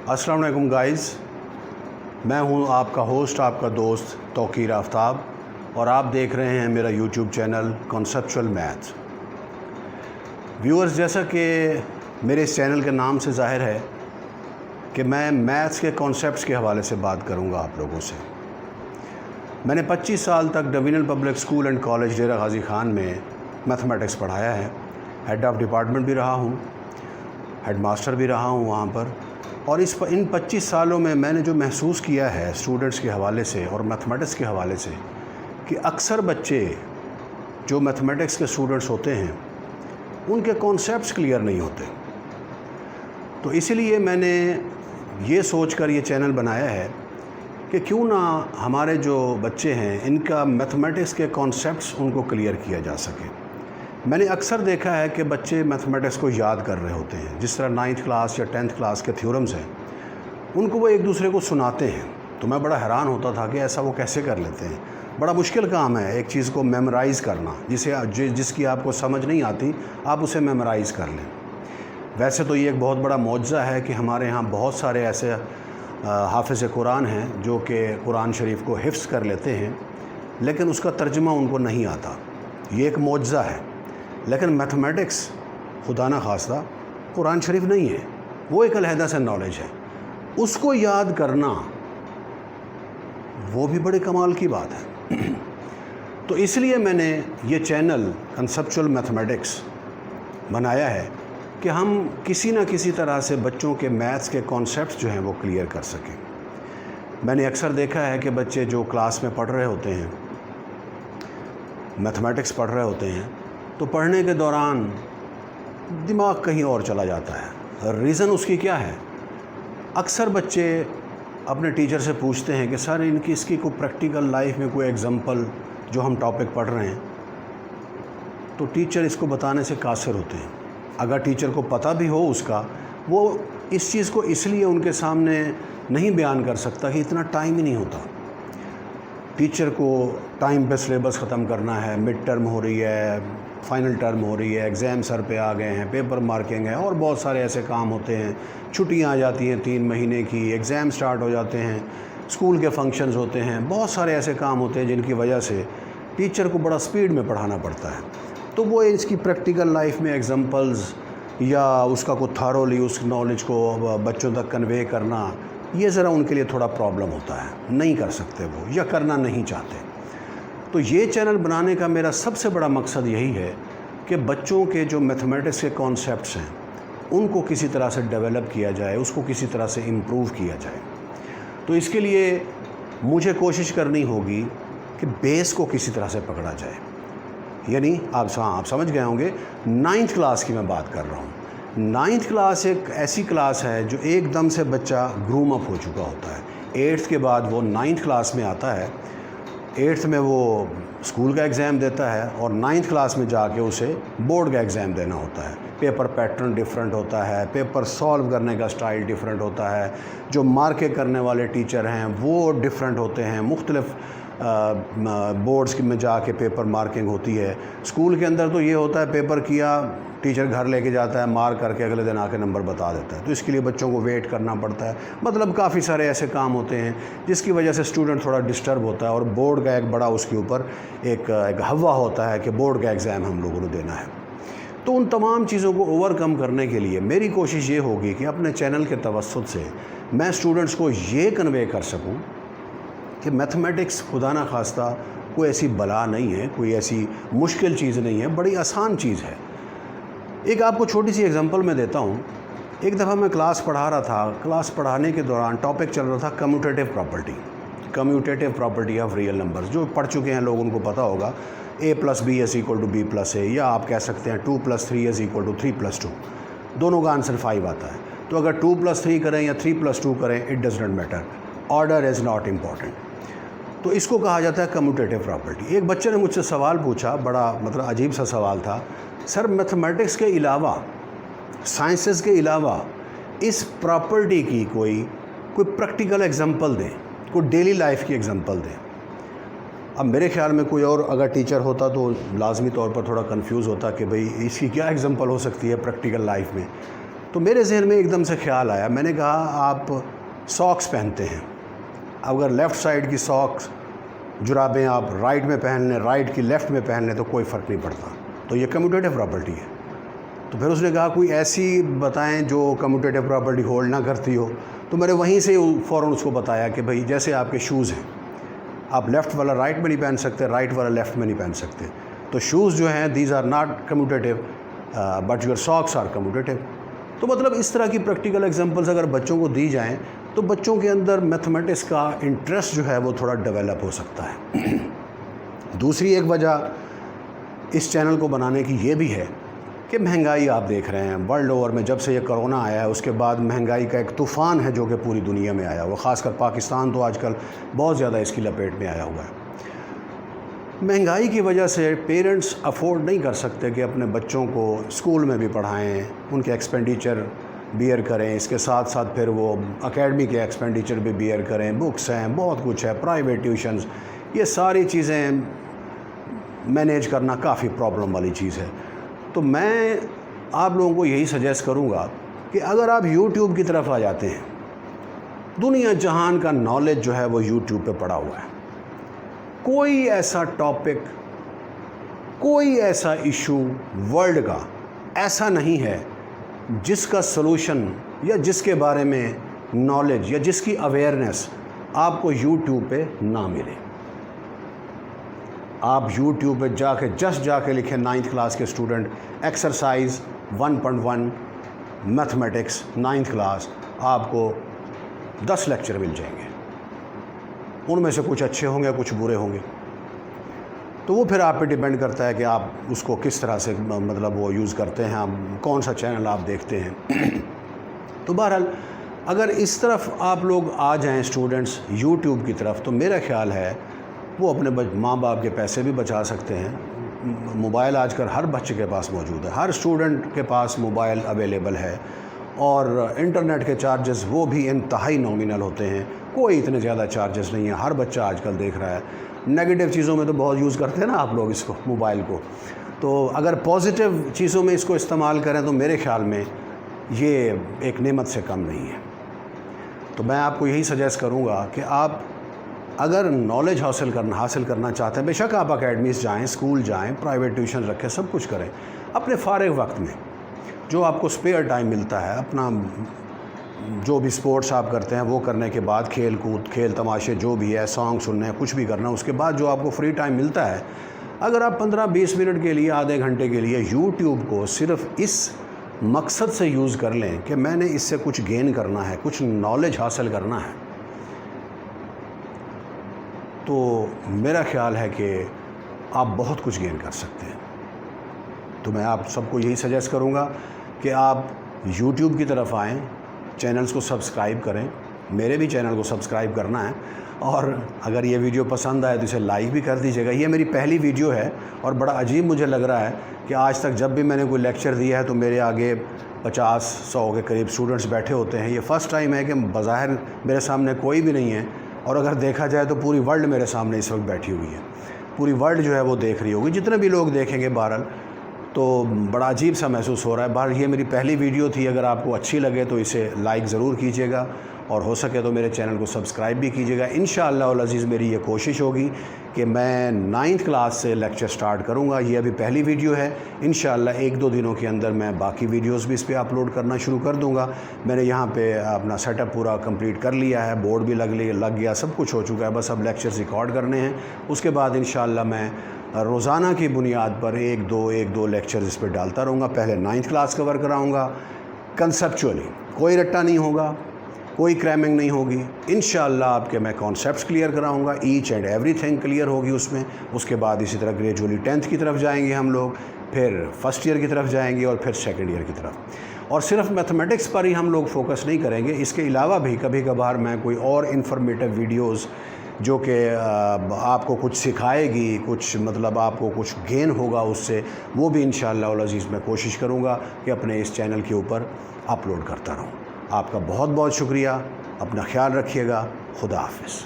السلام علیکم گائز، میں ہوں آپ کا ہوسٹ، آپ کا دوست توقیر آفتاب، اور آپ دیکھ رہے ہیں میرا YouTube channel conceptual maths. Viewers, جیسا کہ میرے اس چینل کے نام سے ظاہر ہے کہ میں میتھس کے کانسیپٹس کے حوالے سے بات کروں گا آپ لوگوں سے۔ میں نے 25 سال تک ڈوینل public school and college Dera Ghazi Khan میں میتھمیٹکس پڑھایا ہے۔ ہیڈ آف ڈپارٹمنٹ بھی رہا ہوں، ہیڈ ماسٹر بھی رہا ہوں وہاں پر۔ اور ان 25 سالوں میں نے جو محسوس کیا ہے اسٹوڈنٹس کے حوالے سے اور میتھمیٹکس کے حوالے سے، کہ اکثر بچے جو میتھمیٹکس کے اسٹوڈنٹس ہوتے ہیں ان کے کانسیپٹس کلیئر نہیں ہوتے۔ تو اسی لیے میں نے یہ سوچ کر یہ چینل بنایا ہے کہ کیوں نہ ہمارے جو بچے ہیں ان کا میتھمیٹکس کے کانسیپٹس ان کو کلیئر کیا جا سکے۔ میں نے اکثر دیکھا ہے کہ بچے میتھمیٹکس کو یاد کر رہے ہوتے ہیں، جس طرح 9th کلاس یا 10th کلاس کے تھیورمز ہیں ان کو وہ ایک دوسرے کو سناتے ہیں۔ تو میں بڑا حیران ہوتا تھا کہ ایسا وہ کیسے کر لیتے ہیں۔ بڑا مشکل کام ہے ایک چیز کو میمورائز کرنا، جس کی آپ کو سمجھ نہیں آتی آپ اسے میمورائز کر لیں۔ ویسے تو یہ ایک بہت بڑا معجزہ ہے کہ ہمارے ہاں بہت سارے ایسے حافظ قرآن ہیں جو کہ قرآن شریف کو حفظ کر لیتے ہیں، لیکن اس کا ترجمہ ان کو نہیں آتا۔ یہ ایک معجزہ ہے۔ لیکن میتھمیٹکس خدا نہ خواستہ قرآن شریف نہیں ہے، وہ ایک علیحدہ سے نالج ہے، اس کو یاد کرنا وہ بھی بڑے کمال کی بات ہے۔ تو اس لیے میں نے یہ چینل کنسیپچول میتھمیٹکس بنایا ہے کہ ہم کسی نہ کسی طرح سے بچوں کے میتھس کے کانسیپٹس جو ہیں وہ کلیئر کر سکیں۔ میں نے اکثر دیکھا ہے کہ بچے جو کلاس میں پڑھ رہے ہوتے ہیں، میتھمیٹکس پڑھ رہے ہوتے ہیں، تو پڑھنے کے دوران دماغ کہیں اور چلا جاتا ہے۔ ریزن اس کی کیا ہے؟ اکثر بچے اپنے ٹیچر سے پوچھتے ہیں کہ سر اس کی کوئی پریکٹیکل لائف میں کوئی ایگزامپل جو ہم ٹاپک پڑھ رہے ہیں، تو ٹیچر اس کو بتانے سے قاصر ہوتے ہیں۔ اگر ٹیچر کو پتہ بھی ہو اس کا، وہ اس چیز کو اس لیے ان کے سامنے نہیں بیان کر سکتا کہ اتنا ٹائم ہی نہیں ہوتا۔ ٹیچر کو ٹائم پہ سلیبس ختم کرنا ہے، مڈ ٹرم ہو رہی ہے، فائنل ٹرم ہو رہی ہے، ایگزام سر پہ آ گئے ہیں، پیپر مارکنگ ہے، اور بہت سارے ایسے کام ہوتے ہیں، چھٹیاں آ جاتی ہیں 3 مہینے کی، ایگزام سٹارٹ ہو جاتے ہیں، اسکول کے فنکشنز ہوتے ہیں، بہت سارے ایسے کام ہوتے ہیں جن کی وجہ سے ٹیچر کو بڑا سپیڈ میں پڑھانا پڑتا ہے۔ تو وہ اس کی پریکٹیکل لائف میں ایگزامپلز یا اس کا کوئی تھارولی اس نالج کو بچوں تک کنوے کرنا، یہ ذرا ان کے لیے تھوڑا پرابلم ہوتا ہے، نہیں کر سکتے وہ، یا کرنا نہیں چاہتے۔ تو یہ چینل بنانے کا میرا سب سے بڑا مقصد یہی ہے کہ بچوں کے جو میتھمیٹکس کے کانسیپٹس ہیں ان کو کسی طرح سے ڈیولپ کیا جائے، اس کو کسی طرح سے امپروو کیا جائے۔ تو اس کے لیے مجھے کوشش کرنی ہوگی کہ بیس کو کسی طرح سے پکڑا جائے۔ یعنی آپ سمجھ گئے ہوں گے 9th کلاس کی میں بات کر رہا ہوں۔ 9th کلاس ایک ایسی کلاس ہے جو ایک دم سے بچہ گروم اپ ہو چکا ہوتا ہے۔ 8th کے بعد وہ 9th کلاس میں آتا ہے، 8th میں وہ اسکول کا ایگزام دیتا ہے، اور 9th کلاس میں جا کے اسے بورڈ کا ایگزام دینا ہوتا ہے۔ پیپر پیٹرن ڈیفرنٹ ہوتا ہے، پیپر سالو کرنے کا سٹائل ڈیفرنٹ ہوتا ہے، جو مارکیں کرنے والے ٹیچر ہیں وہ ڈیفرنٹ ہوتے ہیں، مختلف بورڈز میں جا کے پیپر مارکنگ ہوتی ہے۔ اسکول کے اندر تو یہ ہوتا ہے پیپر کیا، ٹیچر گھر لے کے جاتا ہے، مارک کر کے اگلے دن آ کے نمبر بتا دیتا ہے۔ تو اس کے لیے بچوں کو ویٹ کرنا پڑتا ہے، مطلب کافی سارے ایسے کام ہوتے ہیں جس کی وجہ سے اسٹوڈنٹ تھوڑا ڈسٹرب ہوتا ہے، اور بورڈ کا ایک بڑا اس کے اوپر ایک ہوا ہوتا ہے کہ بورڈ کا ایگزام ہم لوگوں نے دینا ہے۔ تو ان تمام چیزوں کو اوور کم کرنے کے لیے میری کوشش یہ ہوگی کہ اپنے چینل کے توسط سے میں اسٹوڈنٹس کو یہ کنوے کر سکوں کہ میتھمیٹکس خدا نہ خواستہ کوئی ایسی بلا نہیں ہے، کوئی ایسی مشکل چیز نہیں ہے، بڑی آسان چیز ہے۔ ایک آپ کو چھوٹی سی ایگزامپل میں دیتا ہوں۔ ایک دفعہ میں کلاس پڑھا رہا تھا، کلاس پڑھانے کے دوران ٹاپک چل رہا تھا کمیوٹیٹیو پراپرٹی آف ریئل نمبرز۔ جو پڑھ چکے ہیں لوگ ان کو پتہ ہوگا a + b = b + a، یا آپ کہہ سکتے ہیں 2 + 3 = 3 + 2، دونوں کا آنسر 5 آتا ہے۔ تو اگر 2 + 3 کریں یا 3 + 2 کریں، it does not matter, order is not important. تو اس کو کہا جاتا ہے کمیوٹیٹیو پراپرٹی۔ ایک بچے نے مجھ سے سوال پوچھا، بڑا مطلب عجیب سا سوال تھا، سر میتھمیٹکس کے علاوہ، سائنسز کے علاوہ اس پراپرٹی کی کوئی پریکٹیکل ایگزامپل دیں، کوئی ڈیلی لائف کی ایگزامپل دیں۔ اب میرے خیال میں کوئی اور اگر ٹیچر ہوتا تو لازمی طور پر تھوڑا کنفیوز ہوتا کہ بھئی اس کی کیا ایگزامپل ہو سکتی ہے پریکٹیکل لائف میں۔ تو میرے ذہن میں ایک دم سے خیال آیا، میں نے کہا آپ ساکس پہنتے ہیں، اگر لیفٹ سائڈ کی ساکس جرابیں آپ رائٹ میں پہن لیں، رائٹ کی لیفٹ میں پہن لیں تو کوئی فرق نہیں پڑتا، تو یہ کمیوٹیٹو پراپرٹی ہے۔ تو پھر اس نے کہا کوئی ایسی بتائیں جو کمیوٹیٹو پراپرٹی ہولڈ نہ کرتی ہو، تو میں نے وہیں سے فوراً اس کو بتایا کہ بھئی جیسے آپ کے شوز ہیں، آپ لیفٹ والا رائٹ میں نہیں پہن سکتے، رائٹ والا لیفٹ میں نہیں پہن سکتے، تو شوز جو ہیں these are not commutative but your socks are commutative. تو مطلب اس طرح کی پریکٹیکل ایگزامپلز اگر بچوں کو دی جائیں تو بچوں کے اندر میتھمیٹکس کا انٹرسٹ جو ہے وہ تھوڑا ڈیولپ ہو سکتا ہے۔ دوسری ایک وجہ اس چینل کو بنانے کی یہ بھی ہے کہ مہنگائی آپ دیکھ رہے ہیں ورلڈ اوور میں، جب سے یہ کرونا آیا ہے اس کے بعد مہنگائی کا ایک طوفان ہے جو کہ پوری دنیا میں آیا ہوا، خاص کر پاکستان تو آج کل بہت زیادہ اس کی لپیٹ میں آیا ہوا ہے۔ مہنگائی کی وجہ سے پیرنٹس افورڈ نہیں کر سکتے کہ اپنے بچوں کو اسکول میں بھی پڑھائیں، ان کے ایکسپینڈیچر بیئر کریں، اس کے ساتھ ساتھ پھر وہ اکیڈمی کے ایکسپینڈیچر بھی بیئر کریں، بکس ہیں، بہت کچھ ہے، پرائیویٹ ٹیوشنز، یہ ساری چیزیں مینیج کرنا کافی پرابلم والی چیز ہے۔ تو میں آپ لوگوں کو یہی سجیسٹ کروں گا کہ اگر آپ یوٹیوب کی طرف آ جاتے ہیں، دنیا جہان کا نالج جو ہے وہ یوٹیوب پہ پڑا ہوا ہے، کوئی ایسا ٹاپک، کوئی ایسا ایشو ورلڈ کا ایسا نہیں ہے جس کا سلوشن یا جس کے بارے میں نالج یا جس کی اویئرنیس آپ کو یوٹیوب پہ نہ ملے۔ آپ یوٹیوب پہ جا کے لکھیں 9th کلاس کے student exercise 1.1 mathematics 9th class, آپ کو 10 لیکچر مل جائیں گے، ان میں سے کچھ اچھے ہوں گے، کچھ برے ہوں گے۔ تو وہ پھر آپ پہ ڈیپینڈ کرتا ہے کہ آپ اس کو کس طرح سے مطلب وہ یوز کرتے ہیں، کون سا چینل آپ دیکھتے ہیں۔ تو بہرحال اگر اس طرف آپ لوگ آ جائیں اسٹوڈنٹس یوٹیوب کی طرف، تو میرا خیال ہے وہ اپنے ماں باپ کے پیسے بھی بچا سکتے ہیں۔ موبائل آج کل ہر بچے کے پاس موجود ہے، ہر اسٹوڈنٹ کے پاس موبائل اویلیبل ہے، اور انٹرنیٹ کے چارجز وہ بھی انتہائی نامینل ہوتے ہیں، کوئی اتنے زیادہ چارجز نہیں ہیں، ہر بچہ آج کل دیکھ رہا ہے۔ نیگیٹو چیزوں میں تو بہت یوز کرتے ہیں نا آپ لوگ اس کو، موبائل کو، تو اگر پازیٹیو چیزوں میں اس کو استعمال کریں تو میرے خیال میں یہ ایک نعمت سے کم نہیں ہے۔ تو میں آپ کو یہی سجیسٹ کروں گا کہ آپ اگر نالج حاصل کرنا چاہتے ہیں، بے شک آپ اکیڈمیز جائیں، اسکول جائیں، پرائیویٹ ٹیوشن رکھیں، سب کچھ کریں، اپنے فارغ وقت میں جو آپ کو اسپیئر ٹائم ملتا ہے، اپنا جو بھی سپورٹس آپ کرتے ہیں وہ کرنے کے بعد، کھیل کود، کھیل تماشے جو بھی ہے، سانگ سننے، کچھ بھی کرنا، اس کے بعد جو آپ کو فری ٹائم ملتا ہے، اگر آپ 15-20 منٹ کے لیے، آدھے گھنٹے کے لیے یوٹیوب کو صرف اس مقصد سے یوز کر لیں کہ میں نے اس سے کچھ گین کرنا ہے، کچھ نالج حاصل کرنا ہے، تو میرا خیال ہے کہ آپ بہت کچھ گین کر سکتے ہیں۔ تو میں آپ سب کو یہی سجیسٹ کروں گا کہ آپ یوٹیوب کی طرف آئیں، چینلز کو سبسکرائب کریں، میرے بھی چینل کو سبسکرائب کرنا ہے، اور اگر یہ ویڈیو پسند آئے تو اسے لائک بھی کر دیجیے گا۔ یہ میری پہلی ویڈیو ہے اور بڑا عجیب مجھے لگ رہا ہے کہ آج تک جب بھی میں نے کوئی لیکچر دیا ہے تو میرے آگے 50-100 کے قریب اسٹوڈنٹس بیٹھے ہوتے ہیں۔ یہ فرسٹ ٹائم ہے کہ بظاہر میرے سامنے کوئی بھی نہیں ہے، اور اگر دیکھا جائے تو پوری ورلڈ میرے سامنے اس وقت بیٹھی ہوئی ہے، پوری ورلڈ جو ہے وہ دیکھ رہی ہوگی، جتنے بھی لوگ دیکھیں گے بہرحال، تو بڑا عجیب سا محسوس ہو رہا ہے۔ بہرحال یہ میری پہلی ویڈیو تھی، اگر آپ کو اچھی لگے تو اسے لائک ضرور کیجیے گا، اور ہو سکے تو میرے چینل کو سبسکرائب بھی کیجیے گا۔ انشاءاللہ العزیز میری یہ کوشش ہوگی کہ میں 9th کلاس سے لیکچر سٹارٹ کروں گا۔ یہ ابھی پہلی ویڈیو ہے، انشاءاللہ 1-2 دنوں کے اندر میں باقی ویڈیوز بھی اس پہ اپلوڈ کرنا شروع کر دوں گا۔ میں نے یہاں پہ اپنا سیٹ اپ پورا کمپلیٹ کر لیا ہے، بورڈ بھی لگ گیا، سب کچھ ہو چکا ہے، بس اب لیکچرز ریکارڈ کرنے ہیں۔ اس کے بعد انشاءاللہ میں روزانہ کی بنیاد پر 1-2 لیکچرز اس پہ ڈالتا رہوں گا۔ پہلے 9th کلاس کور کراؤں گا کنسیپچولی، کوئی رٹا نہیں ہوگا، کوئی کریمنگ نہیں ہوگی، انشاءاللہ آپ کے میں کانسیپٹس کلیئر کراؤں گا، each and everything clear ہوگی اس میں۔ اس کے بعد اسی طرح گریجولی 10th کی طرف جائیں گے ہم لوگ، پھر فرسٹ ایئر کی طرف جائیں گے، اور پھر سیکنڈ ایئر کی طرف۔ اور صرف میتھمیٹکس پر ہی ہم لوگ فوکس نہیں کریں گے، اس کے علاوہ بھی کبھی کبھار میں کوئی اور انفارمیٹیو ویڈیوز جو کہ آپ کو کچھ سکھائے گی، کچھ مطلب آپ کو کچھ گین ہوگا اس سے، وہ بھی انشاءاللہ العزیز میں کوشش کروں گا کہ اپنے اس چینل کے اوپر اپلوڈ کرتا رہوں۔ آپ کا بہت بہت شکریہ، اپنا خیال رکھیے گا، خدا حافظ۔